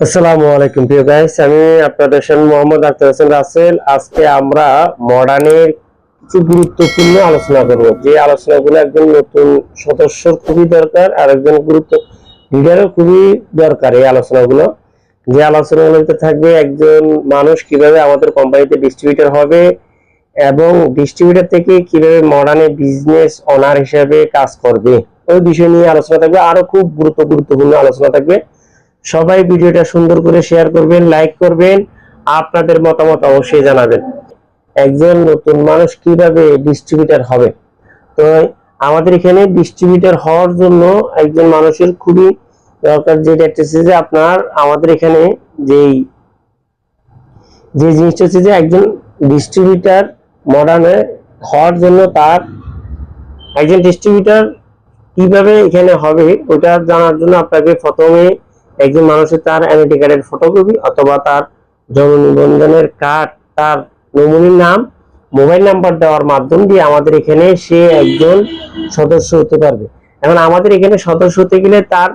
আসসালামু আলাইকুম প্রিয় গাইস, আমি আপনাদের সামনে মোহাম্মদ আখতার হোসেন রাসেল। আজকে আমরা মডার্নের কিছু গুরুত্বপূর্ণ আলোচনা করব, যে আলোচনাগুলো একজন নতুন সদস্যর খুবই দরকার আর একজন লিডারও খুবই দরকার। এই আলোচনাগুলো, যে আলোচনাগুলোতে থাকবে একজন মানুষ কিভাবে আমাদের কোম্পানিতে ডিস্ট্রিবিউটর হবে এবং ডিস্ট্রিবিউটর থেকে কিভাবে মডার্নে বিজনেস ওনার হিসেবে কাজ করবে, ওই বিষয় নিয়ে আলোচনা থাকবে। আরো খুব গুরুত্বপূর্ণ আলোচনা থাকবে। সবাই ভিডিওটা সুন্দর করে শেয়ার করবেন, লাইক করবেন, আপনাদের মতামত অবশ্যই জানাবেন। একজন নতুন মানুষ কিভাবে ডিস্ট্রিবিউটর হবে? তো আমাদের এখানে ডিস্ট্রিবিউটর হওয়ার জন্য একজন মানুষের খুবই দরকার, যেটা হচ্ছে যে আপনার আমাদের এখানে যেই যে জিনিসটা হচ্ছে যে একজন ডিস্ট্রিবিউটর মডার্নে হওয়ার জন্য তার একজন ডিস্ট্রিবিউটর কিভাবে এখানে হবে ওটা জানার জন্য আপনাকে প্রথমে একজন মানুষের তার এনআইডি কার্ডের ফটোকপি অথবা তার জন্ম নিবন্ধনের কার্ড, তার নমুনির নাম, মোবাইল নাম্বার দেওয়ার মাধ্যম দিয়ে আমাদের এখানে সে একজন সদস্য হতে পারবে। এখন আমাদের এখানে সদস্য হতে গেলে তার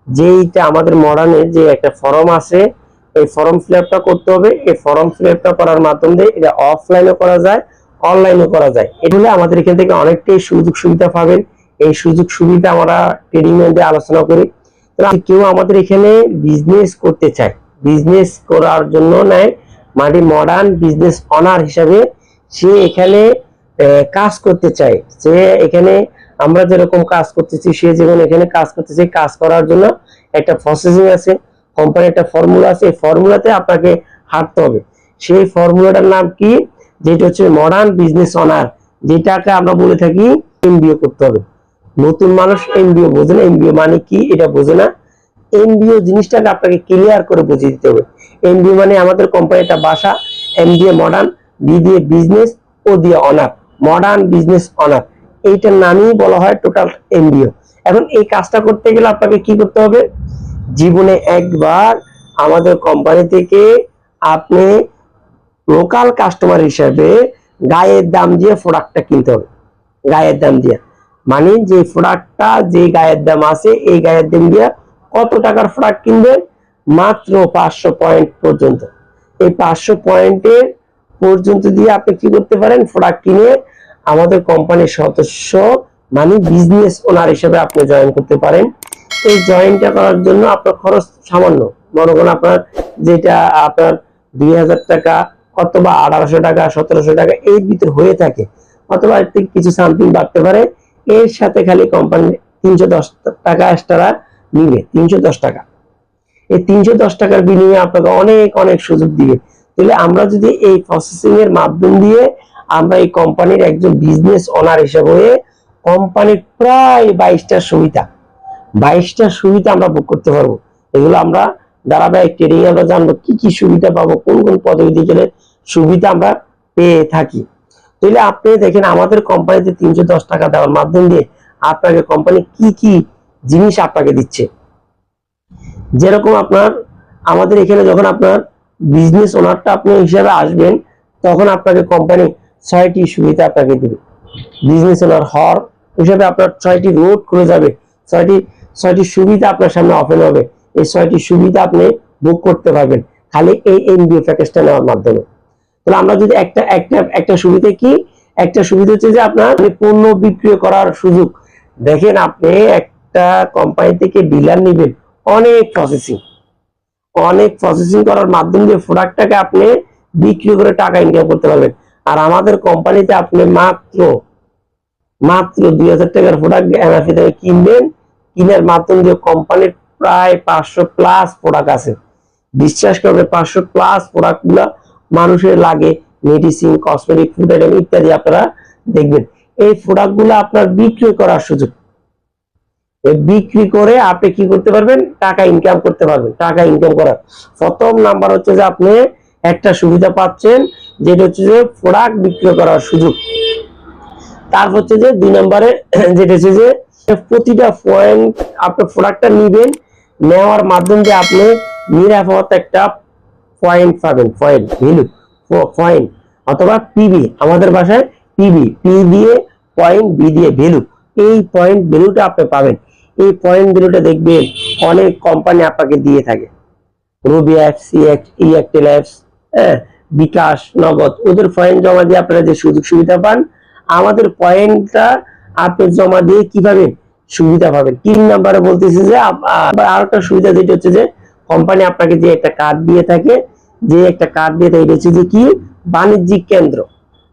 যেইটা আমাদের মডার্নের যে একটা ফর্ম আছে, এই ফর্ম ফিল আপটা করতে হবে। এই ফর্ম ফিল আপটা করার মাধ্যম দিয়ে এটা অফলাইনে করা যায়, অনলাইনে করা যায়। এটা হলে আমাদের এখান থেকে অনেকটাই সুযোগ সুবিধা পাবেন। এই সুযোগ সুবিধা আমরা ট্রেনিং এ আলোচনা করি। কেউ আমাদের এখানে বিজনেস করতে চায়, বিজনেস করার জন্য নেয়, মানে মডার্ন বিজনেস অনার হিসাবে সে এখানে কাজ করতে চায়। সে এখানে আমরা যেরকম কাজ করতেছি, সে যেমন এখানে কাজ করতেছে, কাজ করার জন্য একটা প্রসেসিং আছে, কোম্পানির একটা ফর্মুলা আছে। এই ফর্মুলাতে আপনাকে হাঁটতে হবে। সেই ফর্মুলাটার নাম কি? যেটা হচ্ছে মডার্ন বিজনেস অনার, যেটাকে আমরা বলে থাকি এমবিও করতে হবে। নতুন মানুষ এমবিও বোঝে না, এমবিও মানে কি এটা বোঝে না। এমবিও জিনিসটাকে আপনাকে ক্লিয়ার করে বুঝিয়ে দিতে হবে। এমবিও মানে আমাদের কোম্পানিটা ভাষা, এম দিয়ে মডার্ন, বি দিয়ে বিজনেস, ও দিয়ে অনার, মডার্ন বিজনেস অনার। এইটার নামই বলা হয় টোটাল এমবিও। এখন এই কাজটা করতে গেলে আপনাকে কি করতে হবে? জীবনে একবার আমাদের কোম্পানি থেকে আপনি লোকাল কাস্টমার হিসেবে গায়ের দাম দিয়ে প্রোডাক্টটা কিনতে হবে। গায়ের দাম দিয়ে মানে যে প্রোডাক্টটা যে গায়ের দাম আছে, এই গায়ের দাম দিয়ে কত টাকার প্রোডাক্ট কিনবে? মাত্র 500 পয়েন্ট পর্যন্ত। এই 500 পয়েন্টের পর্যন্ত দিয়ে আপনি কি করতে পারেন? প্রোডাক্ট কিনে আমাদের কোম্পানির সদস্য মানে বিজনেস ওনার হিসেবে আপনি জয়েন করতে পারেন। এই জয়েনটা করার জন্য আপনার খরচ সামান্য। মনে করুন আপনার যেটা আপনার 2000 টাকা অথবা 1800 টাকা, 1700 টাকা এই ভিতর হয়ে থাকে, অথবা এর থেকে কিছু সামথিং বাড়তে পারে। এর সাথে খালি কোম্পানি 310 টাকা এক্সট্রা নিবে, 310 টাকা। এই 310 টাকার বিনিময়ে আপনাকে অনেক অনেক সুযোগ দিবে। তাহলে আমরা যদি এই প্রসেসিং এর মাধ্যম দিয়ে আমরা এই কোম্পানির একজন বিজনেস ওনার হিসেবে হয়ে কোম্পানির প্রায় 22টা সুবিধা আমরা ভোগ করতে পারবো। এগুলো আমরা ধারাবাহিক ট্রেনিং আমরা জানবো কি কি সুবিধা পাবো, কোন কোন পদবি গেলে সুবিধা আমরা পেয়ে থাকি। তাহলে আপনি দেখেন আমাদের কোম্পানিতে 310 টাকা দেওয়ার মাধ্যম দিয়ে আপনাকে কোম্পানি কি কি জিনিস আপনাকে দিচ্ছে। যেরকম আপনার আমাদের এখানে যখন আপনার বিজনেস ওনারটা আপনি হিসাবে আসবেন, তখন আপনাকে কোম্পানি 6টি সুবিধা আপনাকে দিবে। বিজনেস ওনার হওয়ার হিসাবে আপনার 6টি রোড খুলে যাবে, 6টি সুবিধা আপনার সামনে ওপেন হবে। এই 6টি সুবিধা আপনি বুক করতে পারবেন খালি এই এমবিও প্যাকেজটা নেওয়ার মাধ্যমে। তাহলে আমরা যদি একটা সুবিধা কি? একটা সুবিধা হচ্ছে যে আপনার পণ্য বিক্রি করার সুযোগ। দেখেন আপনি একটা কোম্পানি থেকে ডিলার নেবেন, অনেক প্রসেসিং করার মাধ্যম দিয়ে প্রোডাক্টটাকে আপনি বিক্রি করে টাকা ইনকাম করতে পারবেন। আর আমাদের কোম্পানিতে আপনি মাত্র 2000 টাকার প্রোডাক্ট এমআরপি থেকে কিনবেন। কিনার মাধ্যম দিয়ে কোম্পানির প্রায় 500 প্লাস প্রোডাক্ট আছে। বিশ্বাস করবে 500 প্লাস প্রোডাক্ট গুলা মানুষের লাগে, মেডিসিন, কসমেটিক, ফুড আইটেম ইত্যাদি আপনারা দেখবেন। এই প্রোডাক্ট গুলো আপনার বিক্রি করার সুযোগ। বিক্রি করে আপনি কি করতে পারবেন? টাকা ইনকাম করতে পারবেন। টাকা ইনকাম করার প্রথম নাম্বার হচ্ছে যে আপনি একটা সুবিধা পাচ্ছেন, যেটা হচ্ছে যে প্রোডাক্ট বিক্রি করার সুযোগ। তারপর হচ্ছে যে 2 নম্বরে যেটা হচ্ছে যে প্রতিটা পয়েন্ট আপনি প্রোডাক্টটা নিবেন, নেওয়ার মাধ্যম দিয়ে আপনি নিরাপদ একটা পয়েন্ট পাবেন, পয়েন্ট ভ্যালু, পয়েন্ট অথবা পিবি, আমাদের ভাষায় পিবি, পি দিয়ে পয়েন্ট, বি দিয়ে ভ্যালু। এই পয়েন্ট ভ্যালুটা আপনি পাবেন। এই পয়েন্ট ভ্যালুটা দেখবেন অনেক কোম্পানি আপনাকে দিয়ে থাকে। রবি অ্যাপস, ইয়ারটেল অ্যাপস, হ্যাঁ, বিকাশ, নগদ, ওদের পয়েন্ট জমা দিয়ে আপনারা যে সুযোগ সুবিধা পান, আমাদের পয়েন্টটা আপনি জমা দিয়ে কিভাবে সুবিধা পাবেন। 3 নম্বরে বলতেছে যে আর একটা সুবিধা যেটা হচ্ছে যে কোম্পানি আপনাকে যে একটা কার্ড দিয়ে থাকে, এটা হচ্ছে যে কি বাণিজ্যিক কেন্দ্র,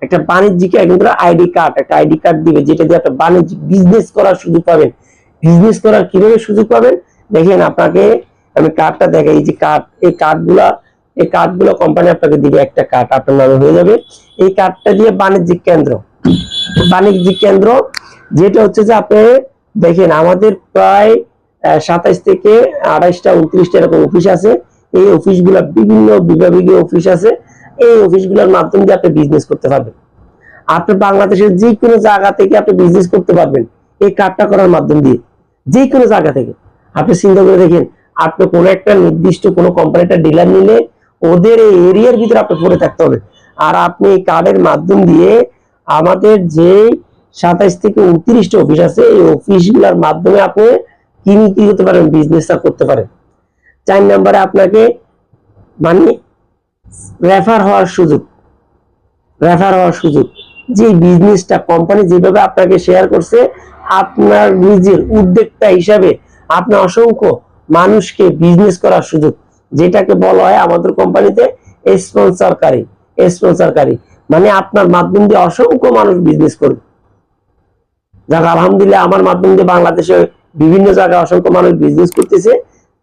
একটা বাণিজ্যিক কেন্দ্র আইডি কার্ড, একটা আইডি কার্ড দিবে, যেটা দিয়ে একটা বাণিজ্যিক বিজনেস করার সুযোগ পাবেন। বিজনেস করার কিভাবে সুযোগ পাবেন দেখেন, আপনাকে আমি কার্ডটা দেখাই। এই যে কার্ড, এই কার্ডগুলো কোম্পানি আপনাকে দিবে, একটা কার্ড আপনার নামে হয়ে যাবে। এই কার্ডটা দিয়ে বাণিজ্যিক কেন্দ্র যেটা হচ্ছে যে আপনি দেখেন আমাদের প্রায় 27 থেকে 28টা 29টা এরকম অফিস আছে। এই অফিসগুলো বিভিন্ন বিভাগীয় অফিস আছে। এই অফিসগুলোর মাধ্যমে দিয়ে আপনি বিজনেস করতে পারবেন। আপনি বাংলাদেশের যে কোনো জায়গা থেকে আপনি বিজনেস করতে পারবেন এই কার্ডটা করার মাধ্যম দিয়ে, যে কোনো জায়গা থেকে। আপনি চিন্তা করে দেখেন, আপনি কোনো একটা নির্দিষ্ট কোনো কোম্পানিটা ডিলার নিলে ওদের এই এরিয়ার ভিতরে আপনি পড়ে থাকতে হবে। আর আপনি এই কার্ডের মাধ্যম দিয়ে আমাদের যে 27 থেকে 29টা অফিস আছে, এই অফিসগুলোর মাধ্যমে আপনি কি করতে পারেন, বিজনেসটা করতে পারেন। 4 নম্বরে আপনাকে মানে রেফার হওয়ার সুযোগ, যে বিজনেসটা কোম্পানি যেভাবে আপনাকে শেয়ার করছে, আপনার নিজের উদ্যোক্তা হিসাবে আপনি অসংখ্য মানুষকে বিজনেস করার সুযোগ, যেটাকে বলা হয় আমাদের কোম্পানিতে স্পন্সরকারী, মানে আপনার মাধ্যম দিয়ে অসংখ্য মানুষ বিজনেস করবে। যাক আলহামদুলিল্লাহ, আমার মাধ্যম দিয়ে বাংলাদেশে বিভিন্ন জায়গায় অসংখ্য মানুষ বিজনেস করতেছে।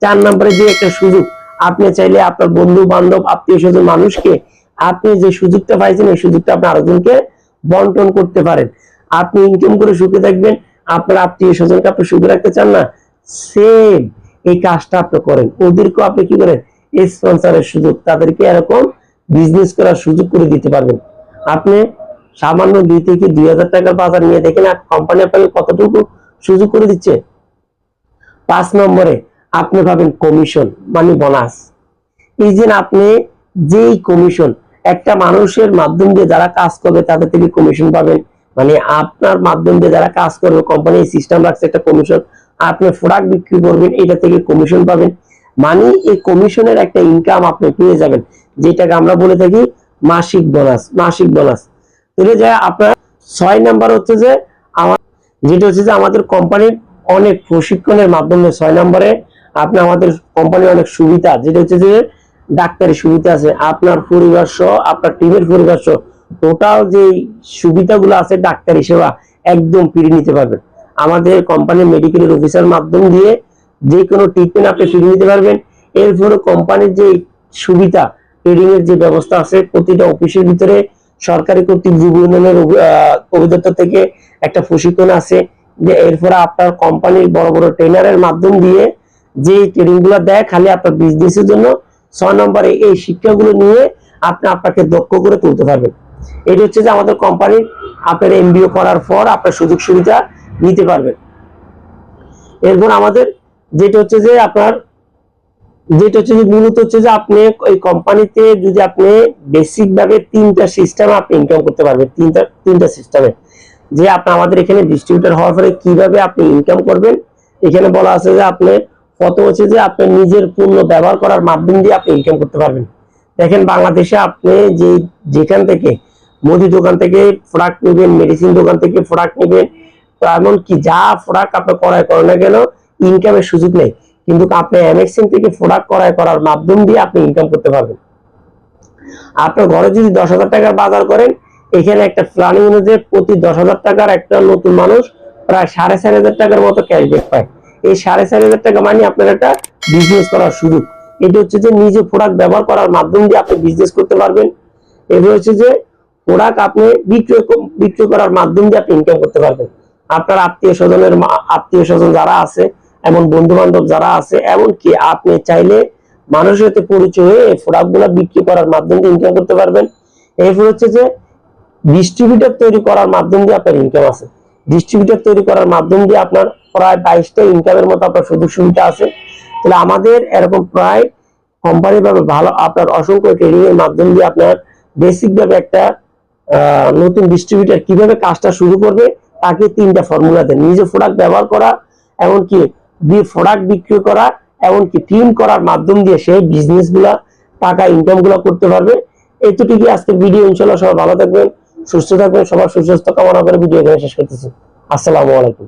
4 নম্বরে যে একটা সুযোগ, আপনি চাইলে আপনার বন্ধু বান্ধব আত্মীয় স্বজন মানুষকে আপনি যে সুযোগটা পাইছেন, এই সুযোগটা আপনি আরেকজনকে বন্টন করতে পারেন। আপনি ইনকাম করে সুখে থাকবেন, আপনার আত্মীয় স্বজনকে আপনি সুখে রাখতে চান না, সেম এই কাজটা আপনি করেন। ওদেরকেও আপনি কি করেন, স্পন্সরের সুযোগ, তাদেরকে এরকম বিজনেস করার সুযোগ করে দিতে পারবেন। আপনি সামান্য 2 থেকে 2,000 টাকার বাজার নিয়ে দেখেন আর কোম্পানি আপনাকে কতটুকু সুযোগ করে দিচ্ছে। 5 নম্বরে আপনি পাবেন কমিশন, মানে বোনাস। এই যে আপনি যেই কমিশন, একটা মানুষের মাধ্যম দিয়ে যারা কাজ করবে তাদের থেকে কমিশন পাবেন, মানে আপনার মাধ্যম দিয়ে যারা কাজ করবে কোম্পানি সিস্টেম রাখছে একটা কমিশন, আপনি প্রোডাক্ট বিক্রি করবেন এটা থেকে কমিশন পাবেন, মানে এই কমিশনের একটা ইনকাম আপনি পেয়ে যাবেন, যেটাকে আমরা বলে থাকি মাসিক বোনাস। তাহলে যে আপনার 6 নাম্বার হচ্ছে যে যেটা হচ্ছে যে আমাদের কোম্পানির অনেক প্রশিক্ষণের মাধ্যমে 6 নম্বরে আপনি আমাদের কোম্পানির অনেক সুবিধা, যেটা হচ্ছে যে ডাক্তারি সুবিধা আছে, আপনার পরিবার সহ আপনার টিমের পরিবার সহ টোটাল যে সুবিধাগুলো আছে ডাক্তারি সেবা একদম ফ্রি নিতে পারবেন। আমাদের কোম্পানির মেডিকেলের অফিসার মাধ্যম দিয়ে যে কোনো ট্রিটমেন্ট আপনি ফ্রি নিতে পারবেন। এরপরে কোম্পানির যে সুবিধা, ট্রেডিং এর যে ব্যবস্থা আছে, প্রতিটা অফিসের ভিতরে সরকারি কর্তৃক যুব উন্নয়নের অভিদপ্তর থেকে একটা প্রশিক্ষণ আছে, যে এরপরে আপনার কোম্পানির বড় বড় ট্রেনারের মাধ্যম দিয়ে যে ট্রেনিং গুলো দেয় খালি আপনার বিজনেসের জন্য। 6 নম্বরে এই শিক্ষাগুলো নিয়ে আপনি আপনাকে দক্ষ করে তুলতে পারবেন। এটা হচ্ছে যে আমাদের কোম্পানির আপনার এমবিএ করার পর আপনার সুযোগ সুবিধা নিতে পারবেন। এরপর আমাদের যেটা হচ্ছে যে মূলত হচ্ছে যে আপনি এই কোম্পানিতে যদি আপনি বেসিক ভাবে 3টা সিস্টেম আপনি ইনকাম করতে পারবেন, তিনটা সিস্টেমে, যে আপনি আমাদের এখানে ডিস্ট্রিবিউটর হওয়ার পরে কিভাবে আপনি ইনকাম করবেন। এখানে বলা আছে যে আপনি কত হচ্ছে যে আপনি নিজের পণ্য ব্যবহার করার মাধ্যম দিয়ে আপনি ইনকাম করতে পারবেন। দেখেন বাংলাদেশে আপনি যেখান থেকে মুদি দোকান থেকে প্রোডাক্ট নেবেন, মেডিসিন দোকান থেকে প্রোডাক্ট নেবেন, তো এমনকি যা প্রোডাক্ট আপনি ক্রয় করেন না কেন ইনকামের সুযোগ নেই, কিন্তু আপনি এমএক্সএন থেকে প্রোডাক্ট ক্রয় করার মাধ্যম দিয়ে আপনি ইনকাম করতে পারবেন। আপনার ঘরে যদি 10,000 টাকার বাজার করেন, এখানে একটা প্ল্যানিং অনুযায়ী প্রতি 10,000 টাকার একটা নতুন মানুষ প্রায় 4,500 টাকার মতো ক্যাশব্যাক পায়। এই 4,500 টাকা মানে আপনার একটা বিজনেস করার সুযোগ। এটা হচ্ছে যে নিজে প্রোডাক্ট ব্যবহার করার মাধ্যম দিয়ে আপনি বিজনেস করতে পারবেন। এটা হচ্ছে যে প্রোডাক্ট আপনি বিক্রয় করার মাধ্যম দিয়ে আপনি ইনকাম করতে পারবেন। আপনার আত্মীয় স্বজন যারা আছে, এমন বন্ধু বান্ধব যারা আছে, এমনকি আপনি চাইলে মানুষের সাথে পরিচয় হয়ে এই প্রোডাক্ট গুলা বিক্রি করার মাধ্যম দিয়ে ইনকাম করতে পারবেন। এরপর হচ্ছে যে ডিস্ট্রিবিউটর তৈরি করার মাধ্যম দিয়ে আপনার ইনকাম আছে। ডিস্ট্রিবিউটর তৈরি করার মাধ্যম দিয়ে আপনার প্রায় 22টা ইনকামের মতো আপনার সুযোগ সুবিধা আছে। তাহলে আমাদের এরকম প্রায় কোম্পানি ভাবে ভালো আপনার অসংখ্য ট্রেনিং এর মাধ্যম দিয়ে আপনার বেসিক ভাবে একটা নতুন ডিস্ট্রিবিউটর কিভাবে কাজটা শুরু করবে তাকে 3টা ফর্মুলা দেন, নিজে প্রোডাক্ট ব্যবহার করা, এমনকি প্রোডাক্ট বিক্রি করা, এমনকি টিম করার মাধ্যম দিয়ে সে বিজনেস গুলা টাকা ইনকাম গুলা করতে পারবে। এতটুকুই আজকের ভিডিও। ইনশাআল্লাহ সবাই ভালো থাকবেন, সুস্থ থাকবেন। সবার সুস্বাস্থ্য কামনা করে ভিডিও এখানে শেষ করতেছি। আসসালামু আলাইকুম।